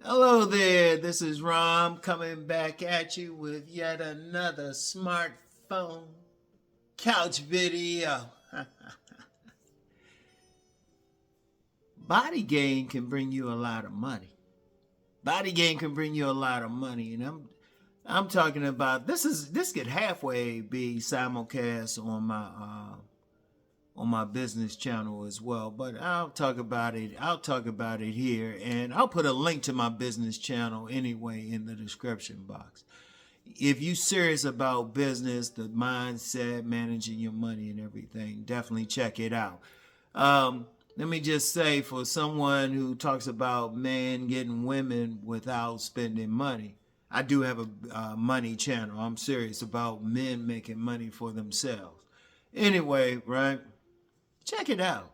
Hello there, this is Rom coming back at you with yet another smartphone couch video. Body gain can bring you a lot of money. Body gain can bring you a lot of money, and I'm talking about this could halfway be simulcast on my business channel as well, but I'll talk about it here, and I'll put a link to my business channel anyway in the description box. If you're serious about business, the mindset, managing your money and everything, definitely check it out. Let me just say, for someone who talks about men getting women without spending money, I do have a money channel. I'm serious about men making money for themselves. Anyway, right? Check it out.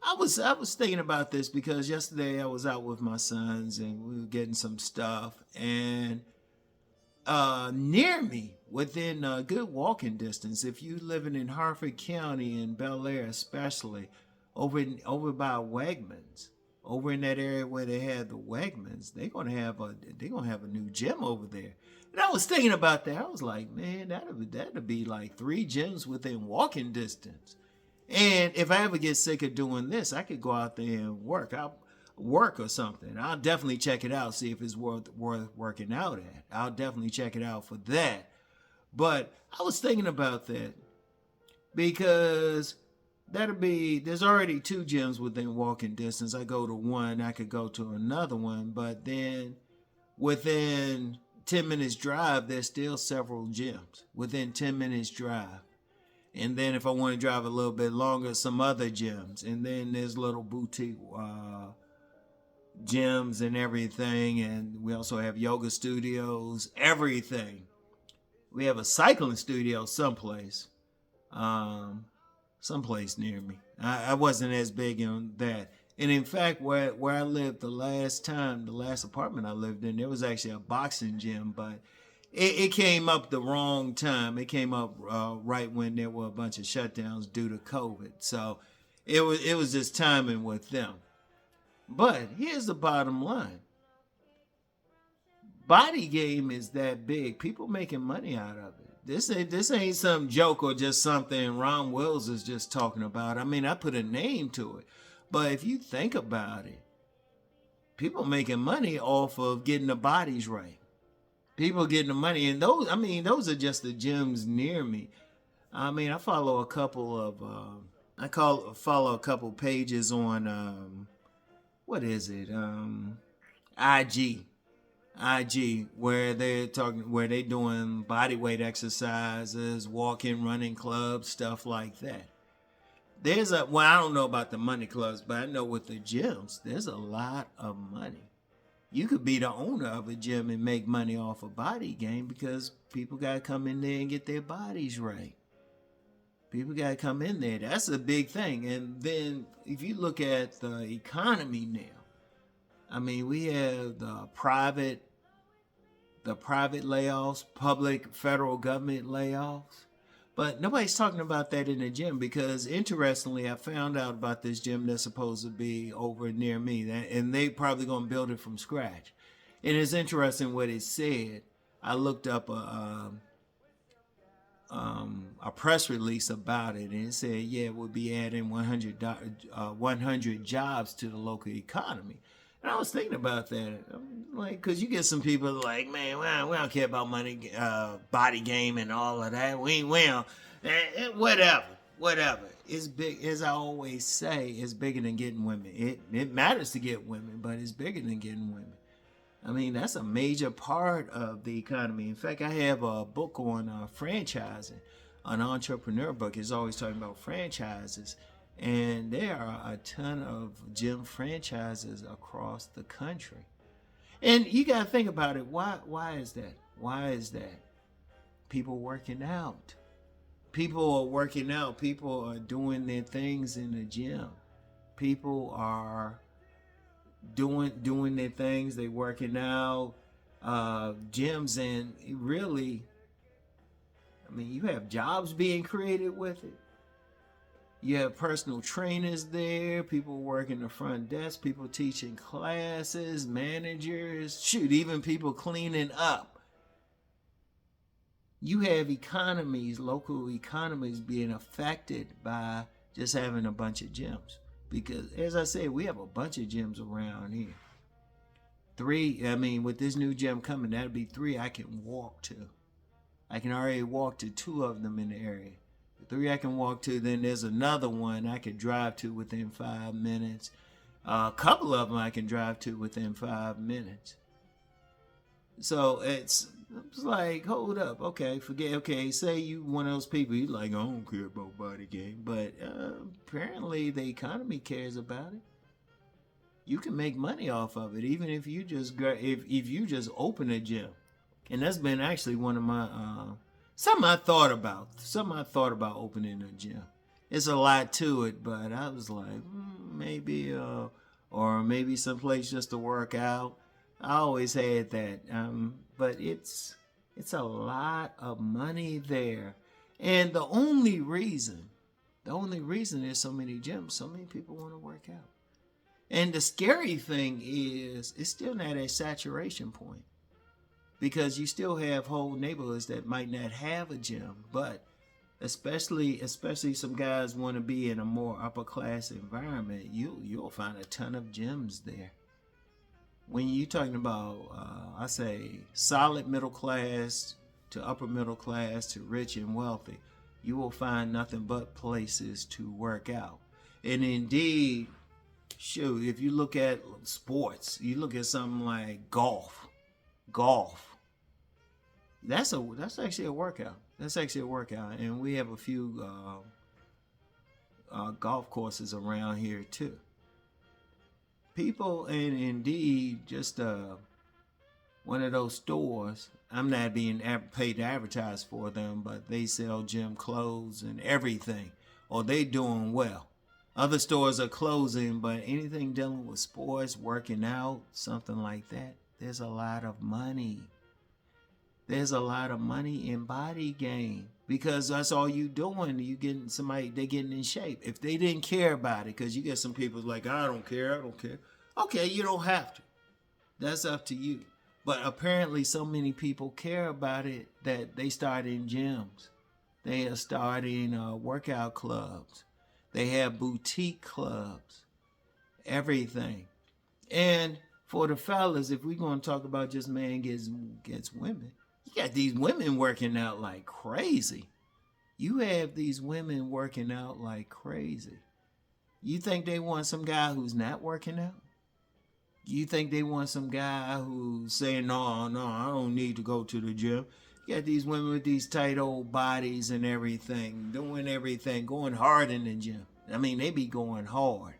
I was thinking about this because yesterday I was out with my sons and we were getting some stuff, and near me, within a good walking distance, if you living in Harford County and Bel Air especially, over by Wegmans, over in that area where they had the Wegmans, they're gonna have a new gym over there. And I was thinking about that. I was like, man, that'd be like 3 gyms within walking distance. And if I ever get sick of doing this, I could go out there and work. I'll work or something. I'll definitely check it out, see if it's worth working out at. I'll definitely check it out for that. But I was thinking about that because there's already 2 gyms within walking distance. I go to one, I could go to another one, but then within 10 minutes drive, there's still several gyms within 10 minutes drive. And then if I want to drive a little bit longer, some other gyms. And then there's little boutique gyms and everything. And we also have yoga studios, everything. We have a cycling studio someplace near me. I wasn't as big on that. And in fact, where I lived the last apartment I lived in, there was actually a boxing gym, but it came up the wrong time. It came up right when there were a bunch of shutdowns due to COVID. So it was just timing with them. But here's the bottom line. Body game is that big. People making money out of it. This ain't some joke or just something Rom Wills is just talking about. I mean, I put a name to it. But if you think about it, people making money off of getting the bodies right. People getting the money, and those are just the gyms near me. I mean, I follow a couple of pages on what is it? IG, where they doing body weight exercises, walking, running clubs, stuff like that. I don't know about the money clubs, but I know with the gyms, there's a lot of money. You could be the owner of a gym and make money off a body game because people got to come in there and get their bodies right. People got to come in there. That's a big thing. And then if you look at the economy now, I mean, we have the private layoffs, public, federal government layoffs. But nobody's talking about that in the gym because, interestingly, I found out about this gym that's supposed to be over near me, and they probably going to build it from scratch. And it's interesting what it said. I looked up a press release about it, and it said, yeah, it would be adding 100 jobs to the local economy. And I was thinking about that, like, because you get some people like, man, we don't care about money, body game, and all of that. We don't, whatever. It's big, as I always say, it's bigger than getting women. It matters to get women, but it's bigger than getting women. I mean, that's a major part of the economy. In fact, I have a book on franchising, an entrepreneur book. It's always talking about franchises. And there are a ton of gym franchises across the country. And you got to think about it. Why is that? Why is that? People working out. People are working out. People are doing their things in the gym. People are doing their things. They working out. Gyms, and really, I mean, you have jobs being created with it. You have personal trainers there, people working the front desk, people teaching classes, managers, shoot, even people cleaning up. You have economies, local economies being affected by just having a bunch of gyms. Because, as I said, we have a bunch of gyms around here. 3, I mean, with this new gym coming, that'll be 3 I can walk to. I can already walk to 2 of them in the area. 3 I can walk to, then there's another one I can drive to within 5 minutes. A couple of them I can drive to within 5 minutes. So it's like, hold up, okay, forget, okay, say you one of those people, you like, I don't care about body game, but apparently the economy cares about it. You can make money off of it, even if you just if you just open a gym. And that's been actually one of my something I thought about opening a gym. It's a lot to it, but I was like, maybe or maybe someplace just to work out. I always had that, but it's a lot of money there, and the only reason there's so many gyms, so many people want to work out. And the scary thing is, it's still not at saturation point, because you still have whole neighborhoods that might not have a gym, but especially some guys want to be in a more upper class environment. You'll find a ton of gyms there. When you're talking about, I say, solid middle class to upper middle class to rich and wealthy, you will find nothing but places to work out. And indeed, shoot, if you look at sports, you look at something like golf. That's actually a workout. And we have a few golf courses around here too. People, and indeed, just one of those stores, I'm not being paid to advertise for them, but they sell gym clothes and everything, or they doing well. Other stores are closing, but anything dealing with sports, working out, something like that, there's a lot of money. There's a lot of money in body game, because that's all you doing. You getting somebody, they getting in shape. If they didn't care about it, because you get some people like, I don't care. Okay, you don't have to. That's up to you. But apparently so many people care about it that they start in gyms. They are starting workout clubs. They have boutique clubs. Everything. And for the fellas, if we're going to talk about just man gets women, you got these women working out like crazy. You have these women working out like crazy. You think they want some guy who's not working out? You think they want some guy who's saying, no, I don't need to go to the gym? You got these women with these tight old bodies and everything, doing everything, going hard in the gym. I mean, they be going hard.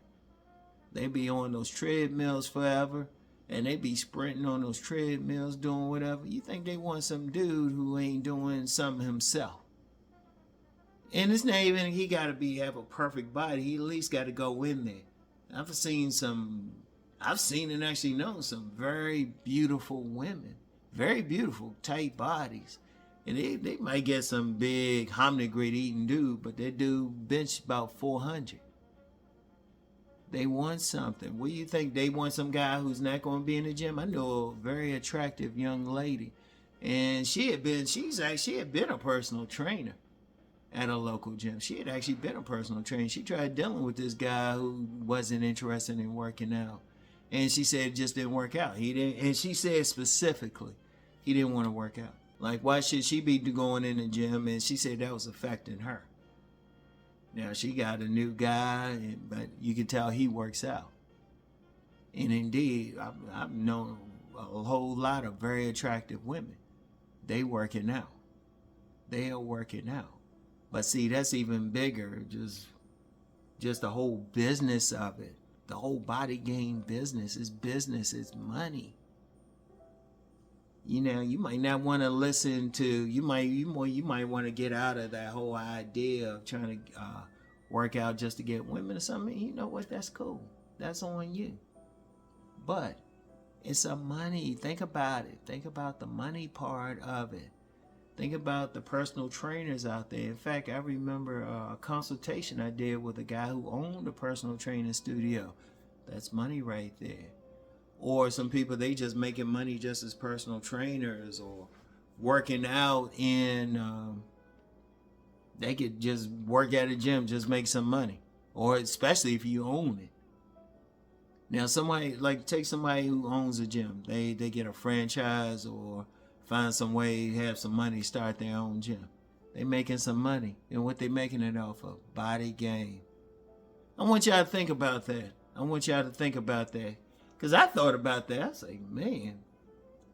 They be on those treadmills forever, and they be sprinting on those treadmills, doing whatever. You think they want some dude who ain't doing something himself? And it's not even, he got to have a perfect body. He at least got to go in there. I've seen and actually known some very beautiful women, very beautiful, tight bodies. And they might get some big hominy-grit eating dude, but that dude bench about 400. They want something. What do you think? They want some guy who's not going to be in the gym? I know a very attractive young lady, and she had been a personal trainer at a local gym. She had actually been a personal trainer. She tried dealing with this guy who wasn't interested in working out, and she said it just didn't work out. He didn't, and she said specifically he didn't want to work out. Like, why should she be going in the gym? And she said that was affecting her. Now, she got a new guy, but you can tell he works out. And indeed, I've known a whole lot of very attractive women. They working out. They are working out. But see, that's even bigger, just the whole business of it. The whole body game business is money. You know, you might not want to listen to, you might want to get out of that whole idea of trying to work out just to get women or something. You know what? That's cool. That's on you. But it's a money. Think about it. Think about the money part of it. Think about the personal trainers out there. In fact, I remember a consultation I did with a guy who owned a personal training studio. That's money right there. Or some people, they just making money just as personal trainers, or working out in, they could just work at a gym, just make some money. Or especially if you own it. Now, somebody, like, take somebody who owns a gym. They get a franchise or find some way, have some money, start their own gym. They making some money. And what they making it off of? Body game. I want y'all to think about that. Because I thought about that. I say, man,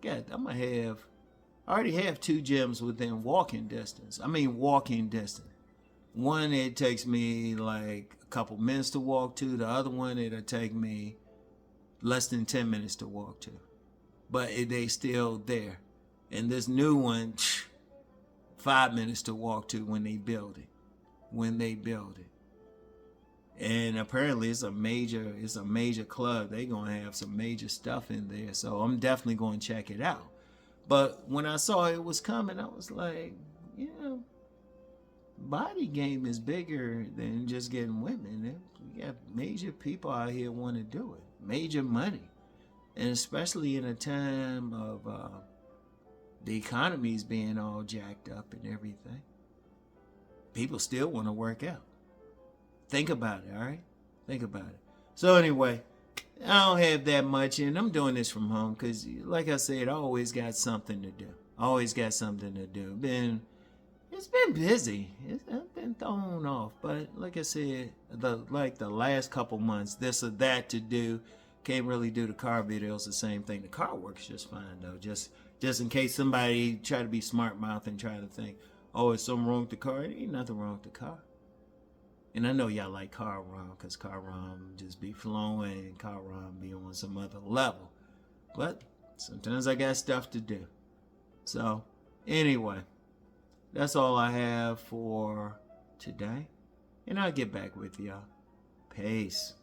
God, I already have 2 gyms within walking distance. One, it takes me like a couple minutes to walk to. The other one, it'll take me less than 10 minutes to walk to. But they still there. And this new one, 5 minutes to walk to when they build it. And apparently it's a major club. They gonna have some major stuff in there. So I'm definitely gonna check it out. But when I saw it was coming, I was like, yeah, body game is bigger than just getting women. We got major people out here want to do it. Major money. And especially in a time of the economy's being all jacked up and everything, people still want to work out. Think about it, all right? Think about it. So anyway, I don't have that much, and I'm doing this from home because, like I said, I always got something to do. It's been busy. I've been thrown off, but like I said, the last couple months, this or that to do. Can't really do the car videos the same thing. The car works just fine though. Just in case somebody try to be smart mouth and try to think, oh, is something wrong with the car? There ain't nothing wrong with the car. And I know y'all like car ROM because car ROM just be flowing and car ROM be on some other level. But sometimes I got stuff to do. So anyway, that's all I have for today. And I'll get back with y'all. Peace.